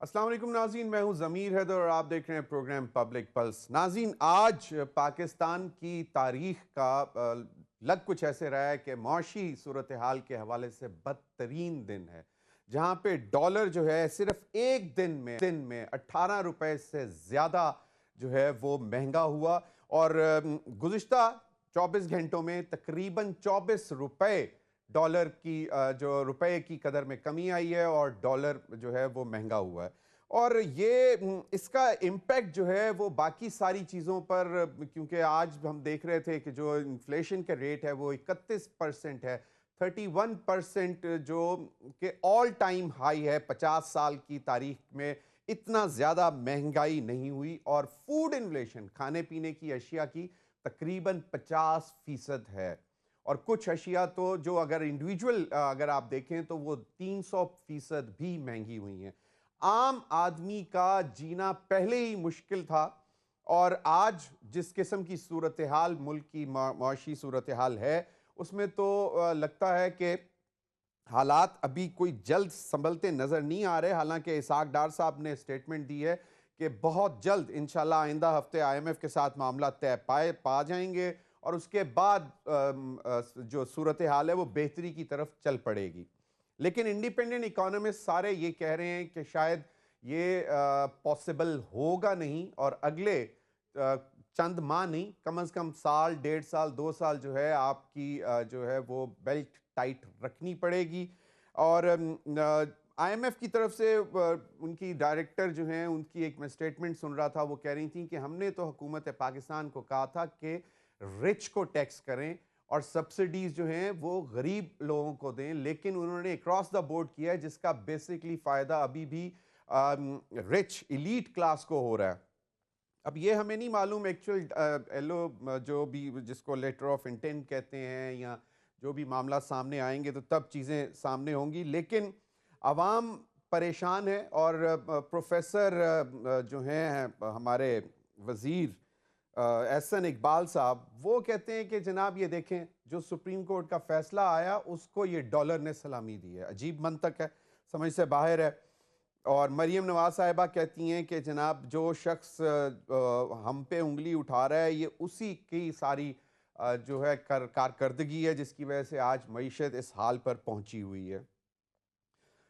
अस्सलाम वालेकुम नाज़रीन, मैं हूं ज़मीर हैदर और आप देख रहे हैं प्रोग्राम पब्लिक पल्स। नाज़रीन, आज पाकिस्तान की तारीख का लग कुछ ऐसे रहा है कि मौशी सूरत हाल के हवाले से बदतरीन दिन है, जहां पे डॉलर जो है सिर्फ एक दिन में 18 रुपए से ज़्यादा जो है वो महंगा हुआ और गुज़िश्ता 24 घंटों में तकरीबन 24 रुपए डॉलर की जो रुपए की कदर में कमी आई है और डॉलर जो है वो महंगा हुआ है। और ये इसका इम्पैक्ट जो है वो बाकी सारी चीज़ों पर, क्योंकि आज हम देख रहे थे कि जो इन्फ्लेशन का रेट है वो 31% है, 31% जो कि ऑल टाइम हाई है। 50 साल की तारीख में इतना ज़्यादा महंगाई नहीं हुई और फूड इन्फ्लेशन, खाने पीने की अशिया की तकरीबन 50% है। और कुछ अशिया तो जो अगर इंडिविजुअल अगर आप देखें तो वो 300% भी महंगी हुई हैं। आम आदमी का जीना पहले ही मुश्किल था और आज जिस किस्म की सूरत हाल मुल्क की माशी सूरत हाल है, उसमें तो लगता है कि हालात अभी कोई जल्द संभलते नजर नहीं आ रहे। हालांकि इसाक डार साहब ने स्टेटमेंट दी है कि बहुत जल्द इंशाल्लाह आइंदा हफ्ते आईएमएफ के साथ मामला तय पा जाएंगे और उसके बाद जो सूरत हाल है वो बेहतरी की तरफ चल पड़ेगी। लेकिन इंडिपेंडेंट इकोनॉमिस्ट सारे ये कह रहे हैं कि शायद ये पॉसिबल होगा नहीं और अगले चंद माह नहीं, कम से कम साल, 1.5 साल, 2 साल जो है आपकी जो है वो बेल्ट टाइट रखनी पड़ेगी। और आईएमएफ की तरफ से उनकी डायरेक्टर जो हैं, उनकी एक मैं स्टेटमेंट सुन रहा था, वो कह रही थी कि हमने तो हुकूमत पाकिस्तान को कहा था कि रिच को टैक्स करें और सब्सिडीज जो हैं वो गरीब लोगों को दें, लेकिन उन्होंने क्रॉस द बोर्ड किया है जिसका बेसिकली फ़ायदा अभी भी रिच इलीट क्लास को हो रहा है। अब ये हमें नहीं मालूम एक्चुअल एलो जो भी जिसको लेटर ऑफ इंटेंट कहते हैं या जो भी मामला सामने आएंगे तो तब चीज़ें सामने होंगी, लेकिन आवाम परेशान है। और प्रोफेसर जो हैं हमारे वज़ीर एहसन इकबाल साहब, वो कहते हैं कि जनाब ये देखें, जो सुप्रीम कोर्ट का फैसला आया उसको ये डॉलर ने सलामी दी है। अजीब मंतक है, समझ से बाहर है। और मरियम नवाज साहिबा कहती हैं कि जनाब जो शख्स हम पे उंगली उठा रहा है ये उसी की सारी जो है कारकर्दगी है जिसकी वजह से आज मईशत इस हाल पर पहुंची हुई है।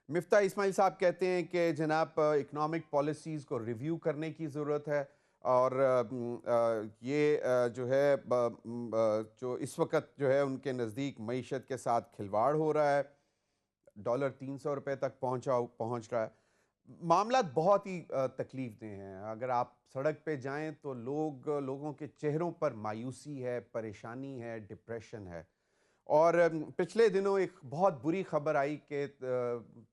मिफ्ता इस्माइल साहब कहते हैं कि जनाब इकनॉमिक पॉलिसीज़ को रिव्यू करने की ज़रूरत है और ये जो है जो इस वक्त जो है उनके नज़दीक मईशत के साथ खिलवाड़ हो रहा है। डॉलर 300 रुपए तक पहुंच रहा है। मामला बहुत ही तकलीफ देह हैं। अगर आप सड़क पे जाएं तो लोगों के चेहरों पर मायूसी है, परेशानी है, डिप्रेशन है। और पिछले दिनों एक बहुत बुरी खबर आई कि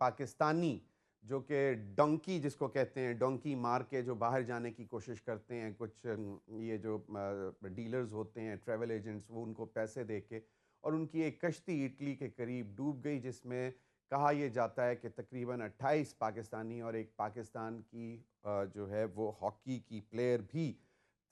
पाकिस्तानी जो कि डोंकी जिसको कहते हैं, डोंकी मार के जो बाहर जाने की कोशिश करते हैं, कुछ ये जो डीलर्स होते हैं, ट्रैवल एजेंट्स, वो उनको पैसे दे के और उनकी एक कश्ती इटली के करीब डूब गई, जिसमें कहा यह जाता है कि तकरीबन 28 पाकिस्तानी और एक पाकिस्तान की जो है वो हॉकी की प्लेयर भी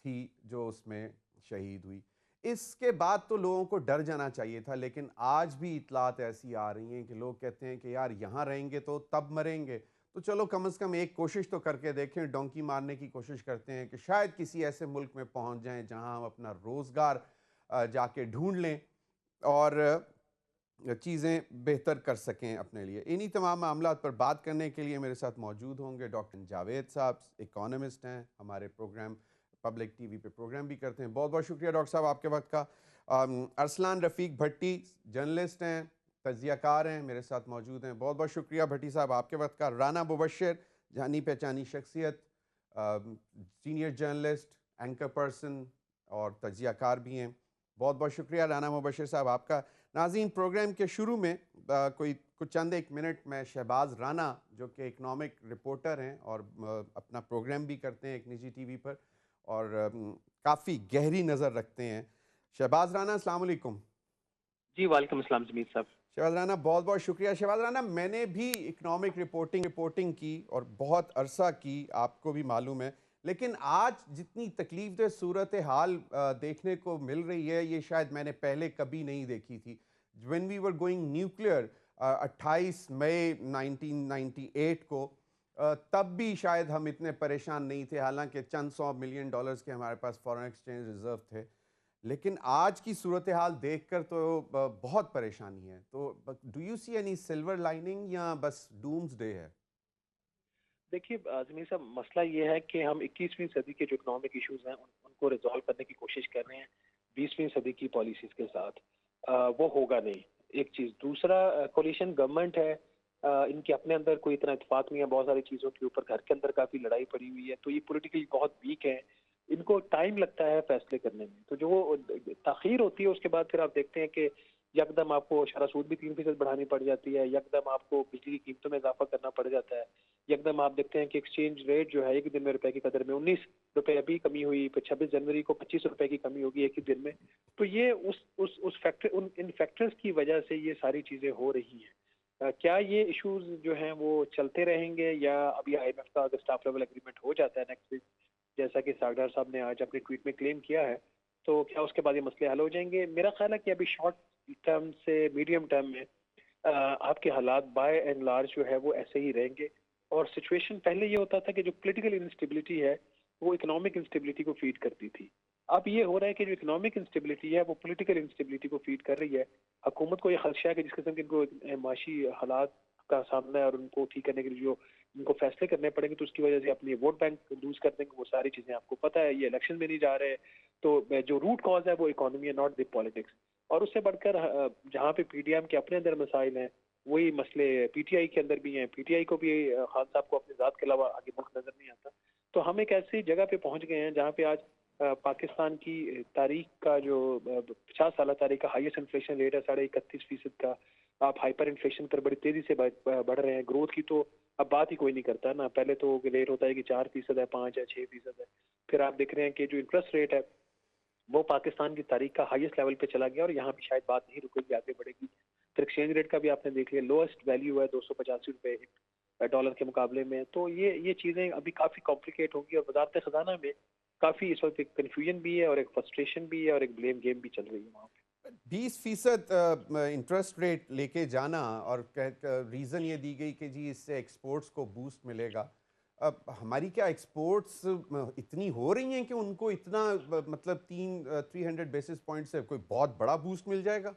थी जो उसमें शहीद हुई। इसके बाद तो लोगों को डर जाना चाहिए था, लेकिन आज भी इतलात ऐसी आ रही हैं कि लोग कहते हैं कि यार यहाँ रहेंगे तो तब मरेंगे, तो चलो कम से कम एक कोशिश तो करके देखें। डोंकी मारने की कोशिश करते हैं कि शायद किसी ऐसे मुल्क में पहुंच जाएं जहां हम अपना रोज़गार जाके ढूंढ लें और चीज़ें बेहतर कर सकें अपने लिए। इन्हीं तमाम मामलात पर बात करने के लिए मेरे साथ मौजूद होंगे डॉक्टर जावेद साहब, इकोनॉमिस्ट हैं, हमारे प्रोग्राम पब्लिक टीवी पे प्रोग्राम भी करते हैं। बहुत बहुत शुक्रिया डॉक्टर साहब आपके वक्त का। अरसलान रफ़ीक भट्टी जर्नलिस्ट हैं, तज्ज़ियाकार हैं, मेरे साथ मौजूद हैं। बहुत बहुत शुक्रिया भट्टी साहब आपके वक्त का। राना मुबश्शिर, जानी पहचानी शख्सियत, सीनियर जर्नलिस्ट, एंकर पर्सन और तज्ज़ियाकार भी हैं। बहुत बहुत शुक्रिया राना मुबश्शिर साहब आपका। नाज़रीन, प्रोग्राम के शुरू में कुछ चंद एक मिनट मैं शहबाज राना जो कि इकनॉमिक रिपोर्टर हैं और अपना प्रोग्राम भी करते हैं एक निजी टीवी पर और काफ़ी गहरी नज़र रखते हैं। शहबाज राना, अस्सलाम वालेकुम। जी, वालेकुम अस्सलाम जमीर साहब। शहबाज राना बहुत बहुत शुक्रिया। शहबाज राना, मैंने भी इकनॉमिक रिपोर्टिंग की और बहुत अरसा की, आपको भी मालूम है, लेकिन आज जितनी तकलीफ दे सूरत हाल देखने को मिल रही है ये शायद मैंने पहले कभी नहीं देखी थी। When we were going nuclear 28 मई 1998 को तब भी शायद हम इतने परेशान नहीं थे, हालांकि चंद $100 मिलियन के हमारे पास फॉरेन एक्सचेंज रिजर्व थे। लेकिन आज की सूरत हाल देखकर तो बहुत परेशानी है। तो do you see any silver lining या बस डूम्स डे है? देखिए जमीन साहब, मसला ये है कि हम 21वीं सदी के जो इकोनॉमिक इश्यूज हैं उनको रिजॉल्व करने की कोशिश कर रहे हैं 20वीं सदी की पॉलिसीज के साथ। वो होगा नहीं। एक चीज, दूसरा, कोलिशन गवर्नमेंट है। इनके अपने अंदर कोई इतना इत्तेफाक नहीं है बहुत सारी चीजों के ऊपर। घर के अंदर काफी लड़ाई पड़ी हुई है, तो ये पॉलिटिकली बहुत वीक है। इनको टाइम लगता है फैसले करने में। तो जो वो ताखीर होती है, उसके बाद फिर आप देखते हैं कि यकदम आपको शरह सूद भी 3% बढ़ानी पड़ जाती है, यकदम आपको बिजली की कीमतों में इजाफा करना पड़ जाता है, एकदम आप देखते हैं कि एक्सचेंज रेट जो है एक दिन में रुपए की कदर में 19 रुपए अभी कमी हुई, फिर 26 जनवरी को 25 रुपए की कमी होगी एक ही दिन में। तो ये उस फैक्टर उन इन फैक्टर्स की वजह से ये सारी चीजें हो रही हैं। क्या ये इश्यूज जो हैं वो चलते रहेंगे, या अभी आईएमएफ का अगर स्टाफ लेवल एग्रीमेंट हो जाता है नेक्स्ट वीक, जैसा कि सागदार साहब ने आज अपने ट्वीट में क्लेम किया है, तो क्या उसके बाद ये मसले हल हो जाएंगे? मेरा ख्याल है कि अभी शॉर्ट टर्म से मीडियम टर्म में आपके हालात बाय एंड लार्ज जो है वो ऐसे ही रहेंगे। और सिचुएशन पहले ये होता था कि जो पॉलिटिकल इंस्टेबिलिटी है वो इकोनॉमिक इंस्टेबिलिटी को फीड करती थी। अब ये हो रहा है कि जो इकोनॉमिक इंस्टेबिलिटी है वो पॉलिटिकल इंस्टेबिलिटी को फीड कर रही है। हुकूमत को ये खदशा है कि जिस किस्म के इनको माशी हालात का सामना है और उनको ठीक करने के लिए जो इनको फैसले करने पड़ेंगे, तो उसकी वजह से अपनी वोट बैंक लूज कर देंगे। वो सारी चीजें आपको पता है, ये इलेक्शन में नहीं जा रहे। तो जो रूट कॉज है वो इकोनॉमी है, नॉट द पॉलिटिक्स। और उससे बढ़कर जहाँ पे पीडीएम के अपने अंदर मसाइल हैं, वही मसले पीटीआई के अंदर भी हैं। पीटीआई को भी खान साहब को अपनी जात के अलावा आगे मुल्क नजर नहीं आता। तो हम एक ऐसी जगह पे पहुंच गए हैं जहाँ पे आज पाकिस्तान की तारीख का जो 50 साल तारीख का हाईएस्ट इन्फ्लेशन रेट है 31.5% का। आप हाइपर इन्फ्लेशन पर बड़ी तेजी से बढ़ रहे हैं। ग्रोथ की तो अब बात ही कोई नहीं करता ना। पहले तो रेट होता है कि 4% है, 5 है, 6% है। फिर आप देख रहे हैं कि जो इंटरेस्ट रेट है वो पाकिस्तान की तारीख का हाईएस्ट लेवल पे चला गया, और यहाँ भी शायद बात नहीं रुकेगी, आगे बढ़ेगी। फिर एक्सचेंज रेट का भी आपने देख लिया, लोएस्ट वैल्यू है 285 रुपए डॉलर के मुकाबले में। तो ये चीजें अभी काफी कॉम्प्लिकेट होंगी, और वजारत खजाना में काफी इस वक्त एक कन्फ्यूजन भी है और एक फ्रस्ट्रेशन भी है और एक ब्लेम गेम भी चल रही है वहाँ पे। 20% इंटरेस्ट रेट लेके जाना, और रीज़न ये दी गई कि जी इससे एक्सपोर्ट्स को बूस्ट मिलेगा। अब हमारी क्या एक्सपोर्ट्स इतनी हो रही हैं कि उनको इतना मतलब 300 बेसिस पॉइंट से कोई बहुत बड़ा बूस्ट मिल जाएगा?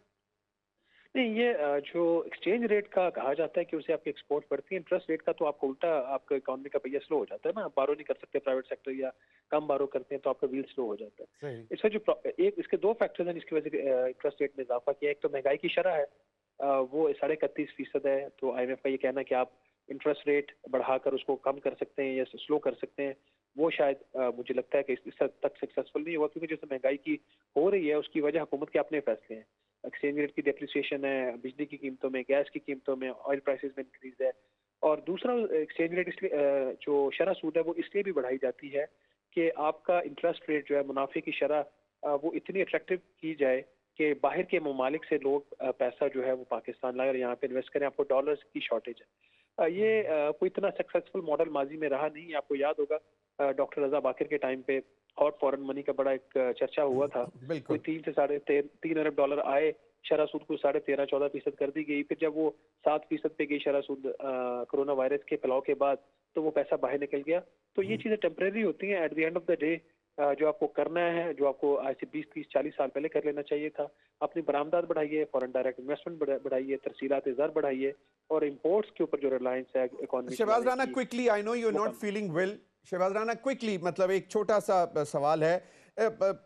नहीं, ये जो एक्सचेंज रेट का कहा जाता है कि उसे आपकी एक्सपोर्ट बढ़ती है। इंटरेस्ट रेट का तो आपको उल्टा, आपका इकोनॉमी का पहिया स्लो हो जाता है ना। आप बारो नहीं कर सकते प्राइवेट सेक्टर, या कम बारो करते हैं तो आपका व्हील स्लो हो जाता है। सही। इसका जो एक इसके दो फैक्टर्स हैं जिसकी वजह से इंटरेस्ट रेट में इजाफा किया है। एक तो महंगाई की शरह है, वो 31.5% है। तो आईएमएफ का ये कहना है कि आप इंटरेस्ट रेट बढ़ाकर उसको कम कर सकते हैं या स्लो कर सकते हैं। वो शायद मुझे लगता है कि इस हद तक सक्सेसफुल नहीं हुआ, क्योंकि जैसे महंगाई की हो रही है उसकी वजह हुकूमत के अपने फैसले हैं। एक्सचेंज रेट की डेप्रिसिएशन है, बिजली की कीमतों में, गैस की कीमतों में, ऑयल प्राइसेस में इंक्रीज है। और दूसरा, एक्सचेंज रेट इसलिए जो शरह सूद है वो इसलिए भी बढ़ाई जाती है कि आपका इंटरेस्ट रेट जो है, मुनाफे की शरह वो इतनी अट्रैक्टिव की जाए कि बाहर के ममालिक से लोग पैसा जो है वो पाकिस्तान लाए और यहाँ पे इन्वेस्ट करें। आपको डॉलर्स की शॉर्टेज है। ये कोई इतना सक्सेसफुल मॉडल माजी में रहा नहीं। आपको याद होगा डॉक्टर रजा बाकिर के टाइम पे हॉट फॉरेन मनी का बड़ा एक चर्चा हुआ था। कोई बिल्कुल। 3 से 3.5 अरब डॉलर आए, शरह सूद को 13.5-14% कर दी गई। फिर जब वो 7% पे गई शरह सूद कोरोना वायरस के फैलाव के बाद, तो वो पैसा बाहर निकल गया। तो ये चीजें टेम्परेरी होती हैं। At the end of the day जो आपको करना है, जो आपको आज से 20-30-40 साल पहले कर लेना चाहिए था, अपनी बरामदात बढ़ाइए, फॉरेन डायरेक्ट इन्वेस्टमेंट बढ़ाइए, तरसीलात ज़र बढ़ाइए, और इम्पोर्ट्स के ऊपर जो रिलायंस है इकोनॉमी शहबाज चलाने राना, की, quickly, I know you are वो not come. Feeling well. Shahbaz Rana, quickly, मतलब एक छोटा सा सवाल है।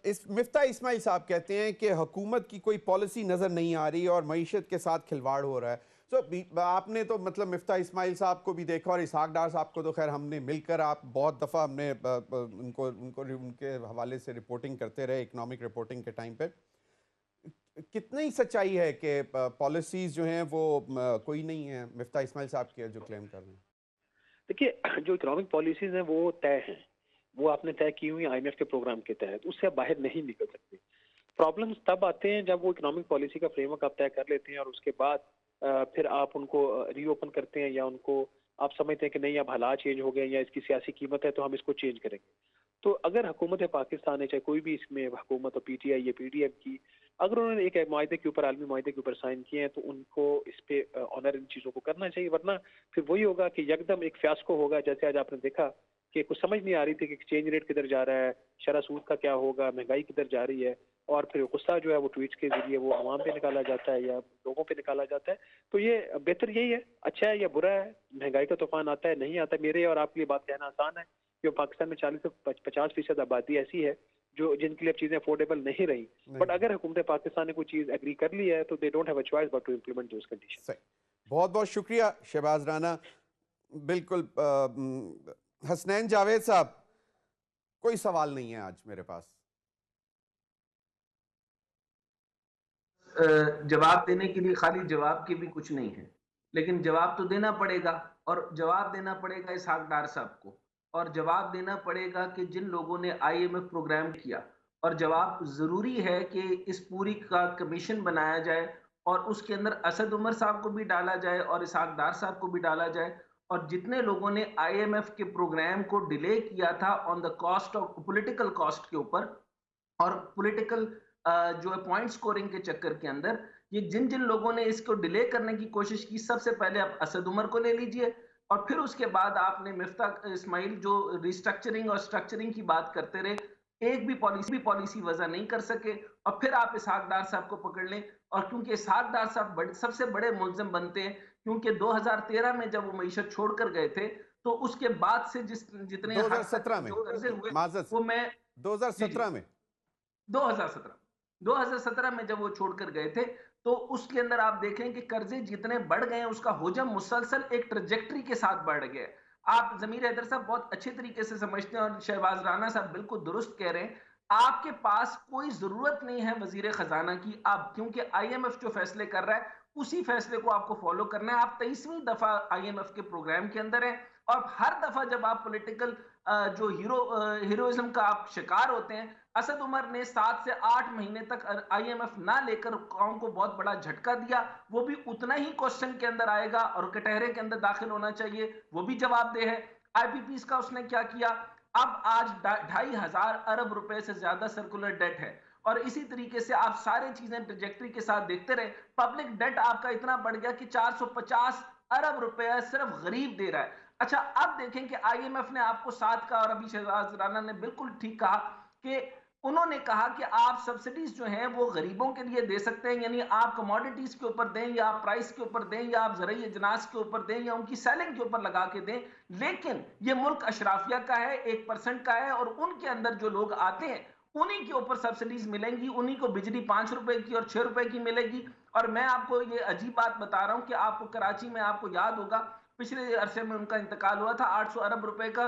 इस मिफ्ता इस्माइल साहब कहते हैं कि हुकूमत की कोई पॉलिसी नज़र नहीं आ रही और मईशत के साथ खिलवाड़ हो रहा है। आपने तो मतलब मिफ्ता इस्माइल साहब को भी देखा, और इसहाक डार साहब को तो खैर हमने मिलकर, आप बहुत दफ़ा हमने उनको उनको उनके हवाले से रिपोर्टिंग करते रहे इकोनॉमिक रिपोर्टिंग के टाइम पे। कितनी सच्चाई है कि पॉलिसीज़ जो हैं वो कोई नहीं है मिफ्ता इस्माइल साहब के जो क्लेम कर रहे हैं? देखिए, जो इकोनॉमिक पॉलिसीज हैं वो तय हैं। वो आपने तय की हुई आईएमएफ के प्रोग्राम के तहत, उससे आप बाहर नहीं निकल सकते। प्रॉब्लम्स तब आते हैं जब वो इकोनॉमिक पॉलिसी का फ्रेमवर्क आप तय कर लेते हैं और उसके बाद फिर आप उनको रीओपन करते हैं, या उनको आप समझते हैं कि नहीं अब हालात चेंज हो गए या इसकी सियासी कीमत है तो हम इसको चेंज करेंगे। तो अगर हुकूमत पाकिस्तान है, चाहे कोई भी इसमें हुकूमत हो, पीटीआई या पीडीएम की, अगर उन्होंने एक माहदे के ऊपर, आलमी माहदे के ऊपर साइन किए हैं, तो उनको इस पे ऑनर इन चीज़ों को करना चाहिए। वरना फिर वही होगा कि यकदम एक फियास्को होगा, जैसे आज आपने देखा कि कुछ समझ नहीं आ रही थी कि एक्सचेंज रेट किधर जा रहा है, शरह सूद का क्या होगा, महंगाई किधर जा रही है, और फिर गुस्सा जो है वो ट्वीट्स के जरिए वो आवाम पे निकाला जाता है या लोगों पे निकाला जाता है। तो ये बेहतर यही है, अच्छा है या बुरा है, महंगाई का तूफान आता है नहीं आता, मेरे और आपके लिए बात कहना आसान है कि पाकिस्तान में 40 से 50% आबादी ऐसी है जो जिनके लिए अब चीजें अफोर्डेबल नहीं रही। बट अगर हुकूमत पाकिस्तान ने कोई चीज एग्री कर ली है तो they don't have a choice but to implement those condition. सही, बहुत बहुत शुक्रिया शहबाज राना। बिल्कुल हसनैन जावेद साहब, कोई सवाल नहीं है आज मेरे पास। जवाब देने के लिए खाली जवाब की भी कुछ नहीं है, लेकिन जवाब तो देना पड़ेगा, और जवाब देना पड़ेगा इसहाक डार साहब को, और जवाब देना पड़ेगा कि जिन लोगों ने आईएमएफ प्रोग्राम किया, और जवाब जरूरी है कि इस पूरी का कमीशन बनाया जाए और उसके अंदर असद उमर साहब को भी डाला जाए और इसहाक डार साहब को भी डाला जाए, और जितने लोगों ने आईएमएफ के प्रोग्राम को डिले किया था on the cost of political cost के ऊपर और पॉलिटिकल जो है पॉइंट स्कोरिंग के चक्कर के अंदर, ये जिन जिन लोगों ने इसको डिले करने की कोशिश की, सबसे पहले आप असद उमर को ले लीजिए, और फिर उसके बाद आपने मिफ्ता इस्माइल जो रिस्ट्रक्चरिंग और स्ट्रक्चरिंग की बात करते रहे, एक भी पॉलिसी वजह नहीं कर सके, और फिर आप इसहाक डार साहब को पकड़ लें, और क्योंकि इसहाक डार साहब सबसे बड़े मुलजिम बनते हैं, क्योंकि 2013 में जब वो मईशत छोड़कर गए थे, तो उसके बाद से जितने 2017 में कर्जे हुए, माजत वो मैं 2017 में 2017 में जब वो छोड़कर गए थे, तो उसके अंदर आप देखें कि कर्जे जितने बढ़ गए हैं, उसका हुजम मुसलसल एक ट्रेजेक्टरी के साथ बढ़ गया। आप जमीर हैदर साहब बहुत अच्छे तरीके से समझते हैं और शहबाज राना साहब बिल्कुल दुरुस्त कह रहे हैं, आपके पास कोई जरूरत नहीं है वजीर खजाना की, आप क्योंकि आईएमएफ जो फैसले कर रहा है उसी फैसले को आपको फॉलो करना है। आप 23वीं दफा आईएमएफ के प्रोग्राम के अंदर है, और हर दफा जब आप पॉलिटिकल जो हीरोइज्म का आप शिकार होते हैं, असद उमर ने 7 से 8 महीने तक आईएमएफ ना लेकर कौम को बहुत बड़ा झटका दिया, वो भी उतना ही क्वेश्चन के अंदर आएगा और कटहरे के अंदर दाखिल होना चाहिए, वो भी जवाबदेह है। आईपीपीस का उसने क्या किया, अब आज 2,500 अरब रुपए से ज्यादा सर्कुलर डेट है, और इसी तरीके से आप सारी चीजें ट्रेजेक्टरी के साथ देखते रहे, पब्लिक डेट आपका इतना बढ़ गया कि 450 अरब रुपए सिर्फ गरीब दे रहा है। अच्छा, अब देखें कि आईएमएफ ने आपको 7 का, और अभी शहबाज राना ने बिल्कुल ठीक कहा कि उन्होंने कहा कि आप सब्सिडीज जो हैं वो गरीबों के लिए दे सकते हैं, यानी आप कमोडिटीज के ऊपर दें या आप प्राइस के ऊपर दें या आप ज़रूरी अजनास के ऊपर दें या उनकी सेलिंग के ऊपर लगा के दें, लेकिन ये मुल्क अशराफिया का है, 1% का है, और उनके अंदर जो लोग आते हैं उन्हीं के ऊपर सब्सिडीज मिलेंगी, उन्हीं को बिजली 5 रुपए की और 6 रुपए की मिलेगी। और मैं आपको ये अजीब बात बता रहा हूं कि आपको कराची में, आपको याद होगा पिछले अरसे में उनका इंतकाल हुआ था, 800 अरब रुपए का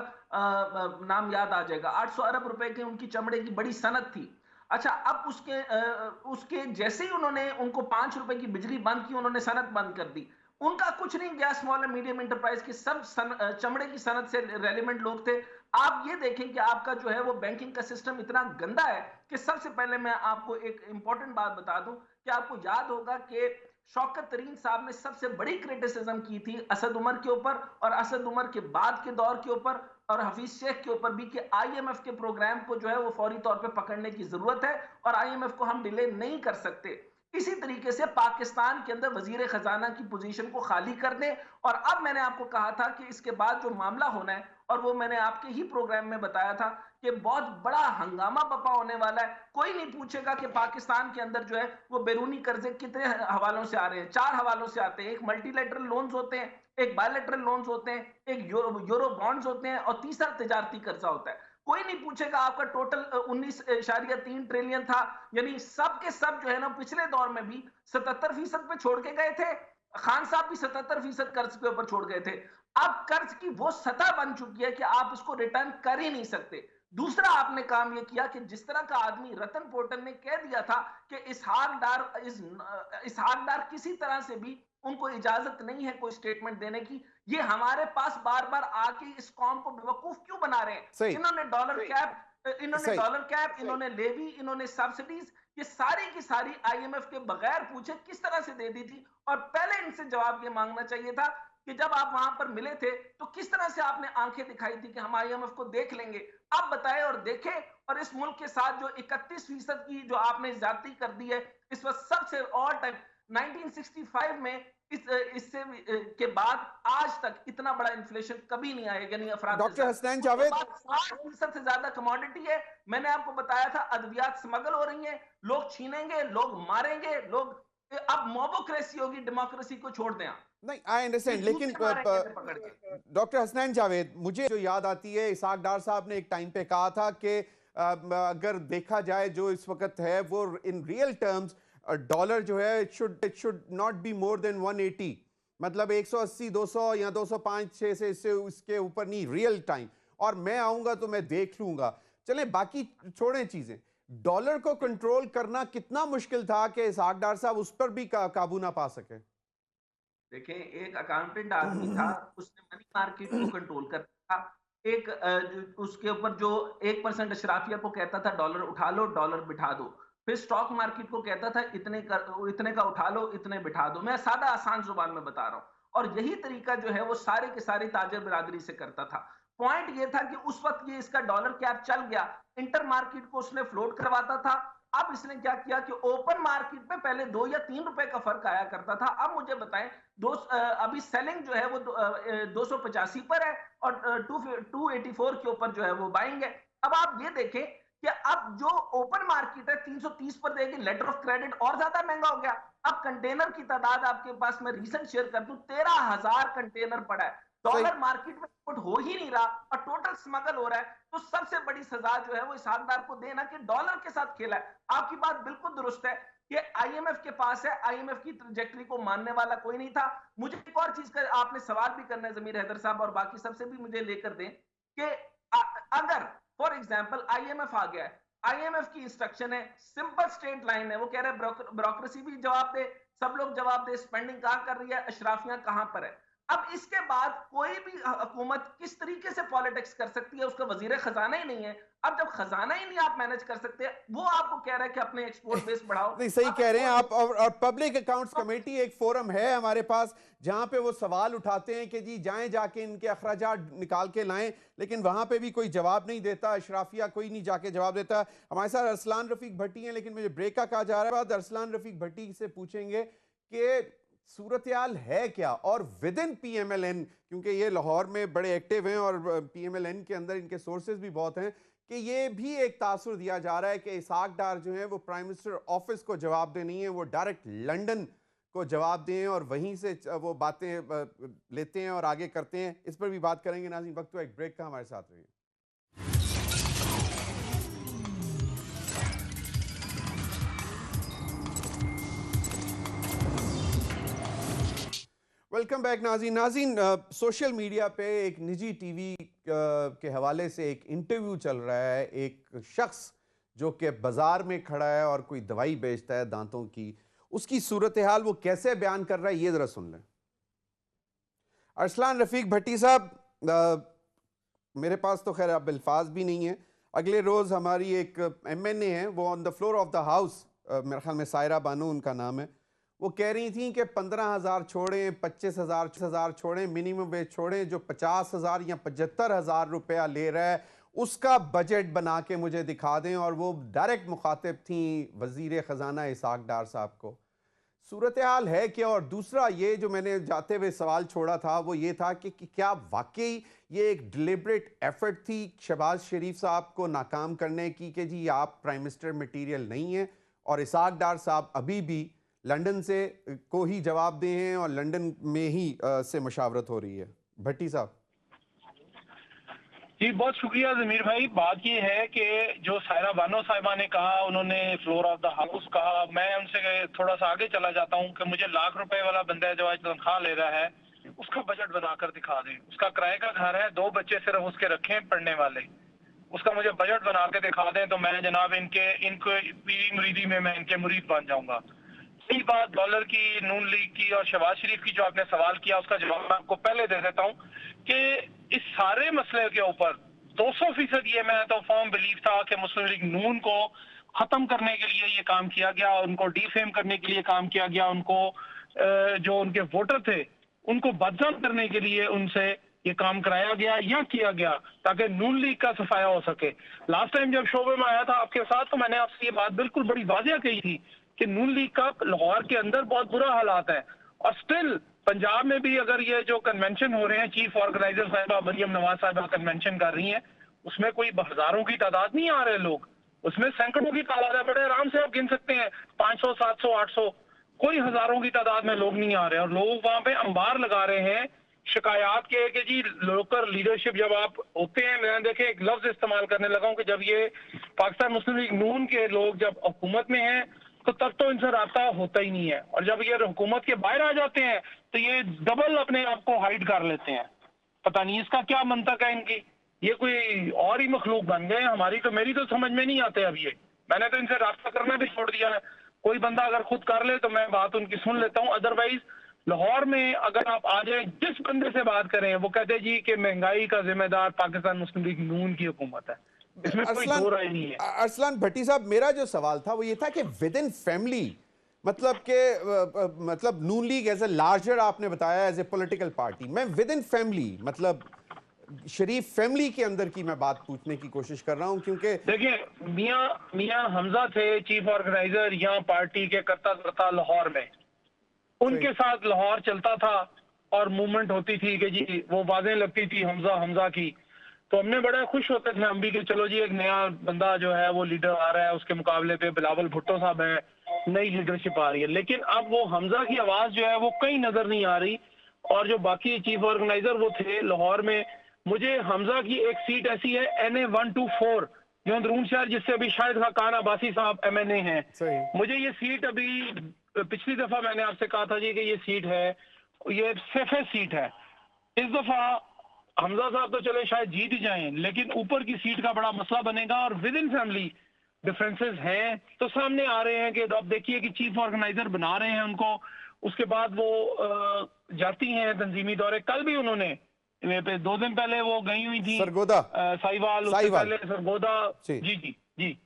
नाम याद आ जाएगा, 800 अरब रुपए की उनकी चमड़े की बड़ी सनत थी। अच्छा, अब उसके जैसे ही उन्होंने उनको 5 रुपए की बिजली बंद की, उन्होंने सनत बंद कर दी, उनका कुछ नहीं गया, स्मॉल एंड मीडियम एंटरप्राइज के सब चमड़े की सनत से रेलिवेंट लोग थे। आप ये देखें कि आपका जो है वो बैंकिंग का सिस्टम इतना गंदा है कि सबसे पहले मैं आपको एक इंपॉर्टेंट बात बता दूं कि आपको याद होगा कि शौकत तरीन साहब ने सबसे बड़ी क्रिटिसिज्म की थी असद उमर के ऊपर और असद उमर के बाद के दौर के ऊपर और हफीज शेख के ऊपर भी कि आईएमएफ के प्रोग्राम को जो है वो फौरी तौर पे पकड़ने की जरूरत है और आईएमएफ को हम डिले नहीं कर सकते। इसी तरीके से पाकिस्तान के अंदर वजीर खजाना की पोजीशन को खाली कर दें। और अब मैंने आपको कहा था कि इसके बाद जो मामला होना है, और वो मैंने आपके ही प्रोग्राम में बताया था कि बहुत बड़ा हंगामा बपा होने वाला है। कोई नहीं पूछेगा कि पाकिस्तान के अंदर जो है वो बैरूनी कर्जे कितने हवालों से आ रहे हैं। 4 हवालों से आते हैं, एक मल्टीलेटरल लोन्स होते हैं, एक बायलेटरल लोन्स होते हैं, एक यूरो बॉन्ड्स होते हैं, और तीसरा तिजारती कर्जा होता है। कोई नहीं पूछेगा आपका टोटल 19.3 ट्रिलियन था, यानी सब के सब जो है ना पिछले दौर में भी 77% पे छोड़ के गए थे। खान साहब भी 77% कर्ज के ऊपर छोड़ गए थे। अब कर्ज की वो सतह बन चुकी है कि आप इसको रिटर्न कर ही नहीं सकते। दूसरा आपने काम यह किया कि जिस तरह का आदमी रतन पोर्टल ने कह दिया था कि इसहाक डार किसी तरह से भी उनको इजाजत नहीं है कोई स्टेटमेंट देने की। ये हमारे पास बार बार आके इस कौम को बेवकूफ क्यों बना रहे हैं? इन्होंने डॉलर कैप, इन्होंने लेवी, इन्होंने सब्सिडीज, ये सारी की सारी आईएमएफ के बगैर पूछे किस तरह से दे दी थी। और पहले इनसे जवाब ये मांगना चाहिए था कि जब आप वहां पर मिले थे तो किस तरह से आपने आंखें दिखाई थी कि हम आईएमएफ को देख लेंगे। आप बताएं और देखें, और इस मुल्क के साथ जो 31% की जो आपने ज्यादती कर दी है इस वक्त सबसे ऑल टाइम 1965 में, इससे के बाद आज तक इतना बड़ा इन्फ्लेशन कभी नहीं आएगा, नहीं अफराद। डॉक्टर हसनैन जावेद, 60% से ज्यादा कमोडिटी है। मैंने आपको बताया था अद्वियात स्मगल हो रही हैं, लोग छीनेंगे, लोग मारेंगे, लोग अब मोबोक्रेसी होगी, डेमोक्रेसी को छोड़ दें। नहीं, आई अंडरस्टैंड, लेकिन डॉक्टर हसनैन जावेद, मुझे जो याद आती है, इसहाक डार साहब ने एक टाइम पे कहा था कि अगर देखा जाए जो इस वक्त है वो इन रियल टर्म्स डॉलर जो है it should not be more than 180, मतलब 180 200 या 205 6 से इसके ऊपर नहीं, रियल टाइम। और मैं आऊंगा तो मैं देख लूंगा। चलें, बाकी छोड़ें चीजें, डॉलर को कंट्रोल करना कितना मुश्किल था कि इसहाक डार साहब उस पर भी काबू ना पा सके। देखें, एक अकाउंटेंट आदमी था, उसने मनी मार्केट को कंट्रोल करता था। एक उसके ऊपर जो 1% अशराफिया को कहता था डॉलर उठा लो, डॉलर बिठा दो। फिर स्टॉक मार्केट को कहता था इतने का उठा लो, इतने बिठा दो। मैं सादा आसान जुबान में बता रहा हूं। और यही तरीका जो है वो सारे के सारे ताजर बिरादरी से करता था। पॉइंट ये था कि उस वक्त ये इसका डॉलर कैप चल गया, इंटर मार्केट को उसने फ्लोट करवाता था। अब इसने क्या किया कि ओपन मार्केट में पहले 2 या 3 रुपए का फर्क आया करता था। अब मुझे बताएं, अभी सेलिंग जो है वो 285 पर है और 284 के ऊपर जो है वो बाइंग है। अब आप ये देखें कि अब जो ओपन मार्केट है 330 पर देगी, लेटर ऑफ क्रेडिट और ज्यादा महंगा हो गया। अब कंटेनर की तादाद आपके पास, मैं रीसेंट शेयर कर दूं, 13,000 कंटेनर पड़ा है। डॉलर मार्केट में इंपोर्ट हो ही नहीं रहा और टोटल स्मगल हो रहा है। तो सबसे बड़ी सजा जो है वो इसहाकदार को देना कि डॉलर के साथ खेला है। आपकी बात बिल्कुल दुरुस्त है कि आईएमएफ के पास है, आईएमएफ की ट्रैजेक्टरी को मानने वाला कोई नहीं था। मुझे एक और चीज का आपने सवाल भी करना है जमीर हैदर साहब, और बाकी सबसे भी मुझे लेकर दें कि अगर फॉर एग्जांपल आईएमएफ आ गया है, आईएमएफ की इंस्ट्रक्शन है, सिंपल स्ट्रेट लाइन है, वो कह रहे हैं ब्यूरोक्रेसी भी जवाब दे, सब लोग जवाब दे, स्पेंडिंग कहां कर रही है, अशराफियां कहां पर है। अब इसके बाद कोई भी हुकूमत किस तरीके से पॉलिटिक्स कर सकती है, उसका वजीर खजाना ही नहीं है। अब जब खजाना ही नहीं आप मैनेज कर सकते, वो आपको कह रहा है कि अपने एक्सपोर्ट बेस बढ़ाओ। नहीं, सही कह रहे हैं आप। और पब्लिक अकाउंट्स कमेटी एक फोरम है हमारे पास जहां पे वो सवाल उठाते हैं कि जी जाएं, जाके इनके अखराजात निकाल के लाएं, लेकिन वहां पे भी कोई जवाब नहीं देता, अशराफिया कोई नहीं जाके जवाब देता। हमारे साथ अरसलान रफीक भट्टी हैं, लेकिन मुझे ब्रेक का कहा जा रहा है। बाद अरसलान रफीक भट्टी से पूछेंगे कि सूरत-ए-हाल है क्या, और विद इन पीएमएलएन, क्योंकि ये लाहौर में बड़े एक्टिव हैं और पीएमएलएन के अंदर इनके सोर्सेज भी बहुत हैं, कि ये भी एक तासुर दिया जा रहा है कि इसहाक डार जो है वो प्राइम मिनिस्टर ऑफिस को जवाब दे नहीं है, वो डायरेक्ट लंदन को जवाब दें और वहीं से वो बातें लेते हैं और आगे करते हैं। इस पर भी बात करेंगे नाज़रीन। वक्त हुआ एक ब्रेक का, हमारे साथ रहिए। वेलकम बैक नाज़रीन। सोशल मीडिया पे एक निजी टीवी के हवाले से एक इंटरव्यू चल रहा है। एक शख्स जो कि बाज़ार में खड़ा है और कोई दवाई बेचता है दांतों की, उसकी सूरत हाल वो कैसे बयान कर रहा है, ये ज़रा सुन लें। अरसलान रफीक भट्टी साहब, मेरे पास तो खैर अब अल्फाज भी नहीं है। अगले रोज़ हमारी एक MNA है, वो on the floor of the house, मेरे ख्याल में सायरा बानू उनका नाम है, वो कह रही थी कि 15,000 छोड़ें, 25,000 छोड़ें, मिनिमम वेज छोड़ें, जो 50,000 या 75,000 रुपया ले रहा है उसका बजट बना के मुझे दिखा दें। और वो डायरेक्ट मुखातिब थी वजीर ख़जाना इसहाक डार साहब को। सूरत हाल है क्या? और दूसरा ये जो मैंने जाते हुए सवाल छोड़ा था वो ये था कि क्या वाकई ये एक डिलिबरेट एफर्ट थी शहबाज शरीफ साहब को नाकाम करने की कि जी आप प्राइम मिनिस्टर मटीरियल नहीं हैं, और इसहाक डार साहब अभी भी लंदन से को ही जवाब दे हैं और लंदन में ही से मशावरत हो रही है? भट्टी साहब जी, बहुत शुक्रिया जमीर भाई। बात ये है कि जो सायरा बानो साहिबा ने कहा, उन्होंने फ्लोर ऑफ द हाउस कहा, मैं उनसे थोड़ा सा आगे चला जाता हूँ कि मुझे लाख रुपए वाला बंदा है जो आज तनख्वाह ले रहा है, उसका बजट बनाकर दिखा दें। उसका किराए का घर है, 2 बच्चे सिर्फ उसके रखे हैं पढ़ने वाले, उसका मुझे बजट बना के दिखा दें तो मैं जनाब इनको पीरी मुरीदी में मैं इनके मुरीद बन जाऊंगा। सही बात डॉलर की, नून लीग की और शहबाज शरीफ की जो आपने सवाल किया उसका जवाब मैं आपको पहले दे देता हूँ कि इस सारे मसले के ऊपर 200% ये मैं तो फर्म बिलीव था कि मुस्लिम लीग नून को खत्म करने के लिए ये काम किया गया, उनको डिफेम करने के लिए काम किया गया, उनको जो उनके वोटर थे उनको बदनाम करने के लिए उनसे ये काम कराया गया या किया गया ताकि नून लीग का सफाया हो सके। लास्ट टाइम जब शोबे में आया था आपके साथ तो मैंने आपसे ये बात बिल्कुल बड़ी वाजिया कही थी कि नून लीग का लाहौर के अंदर बहुत बुरा हालात है, और स्टिल पंजाब में भी अगर ये जो कन्वेंशन हो रहे हैं, चीफ ऑर्गेनाइजर साहिबा मरियम नवाज साहिबा कन्वेंशन कर रही हैं, उसमें कोई हजारों की तादाद नहीं आ रहे लोग, उसमें सैकड़ों की तादाद है। बड़े आराम से आप गिन सकते हैं 500 700 800, कोई हजारों की तादाद में लोग नहीं आ रहे, और लोग वहां पे अंबार लगा रहे हैं शिकायत के कि जी लोकल लीडरशिप जब आप होते हैं, मैं देखे एक लफ्ज इस्तेमाल करने लगा हूं कि जब ये पाकिस्तान मुस्लिम लीग नून के लोग जब हुकूमत में हैं तो तब तो इनसे रास्ता होता ही नहीं है, और जब ये हुकूमत के बाहर आ जाते हैं तो ये डबल अपने आप को हाइड कर लेते हैं। पता नहीं इसका क्या मंतक है इनकी, ये कोई और ही मखलूक बन गए। हमारी तो मेरी तो समझ में नहीं आते। अब ये मैंने तो इनसे रास्ता करना भी छोड़ दिया है। कोई बंदा अगर खुद कर ले तो मैं बात उनकी सुन लेता हूँ, अदरवाइज लाहौर में अगर आप आ जाए जिस बंदे से बात करें वो कहते जी कि महंगाई का जिम्मेदार पाकिस्तान मुस्लिम लीग नून की हुकूमत है। इसमें कोई दो राय नहीं है। अरसलान भट्टी साहब, मेरा जो सवाल था वो ये था कि विद इन फैमिली, मतलब के मतलब नून लीग एज ए लार्जर आपने बताया एज ए पॉलिटिकल पार्टी, मैं विद इन फैमिली मतलब शरीफ फैमिली के अंदर की मैं बात पूछने की कोशिश कर रहा हूं, क्योंकि देखिए मियां हमजा थे चीफ ऑर्गेनाइजर यहाँ पार्टी के करता लाहौर में, उनके साथ लाहौर चलता था और मूवमेंट होती थी कि जी वो बातें लगती थी हमजा की, तो हमने बड़ा खुश होते थे हम भी कि चलो जी एक नया बंदा जो है वो लीडर आ रहा है, उसके मुकाबले पे बिलावल भुट्टो साहब है, नई लीडरशिप आ रही है। लेकिन अब वो हमजा की आवाज जो है वो कहीं नजर नहीं आ रही, और जो बाकी चीफ ऑर्गेनाइजर वो थे लाहौर में, मुझे हमजा की एक सीट ऐसी है NA 124 जो अंदरून शहर, जिससे अभी शायद खान अब्बासी साहब MNA हैं, मुझे ये सीट अभी पिछली दफा मैंने आपसे कहा था जी कि ये सीट है, ये सेफेस्ट सीट है। इस दफा हमजा साहब तो चले शायद जीत ही जाएं, लेकिन ऊपर की सीट का बड़ा मसला बनेगा, और विद इन फैमिली डिफरेंसेस हैं तो सामने आ रहे हैं कि अब देखिए कि चीफ ऑर्गेनाइजर बना रहे हैं उनको, उसके बाद वो जाती हैं तंजीमी दौरे। कल भी उन्होंने 2 दिन पहले वो गई हुई थी सरगोदा साहिवाल, उससे पहले सरगोदा। जी जी जी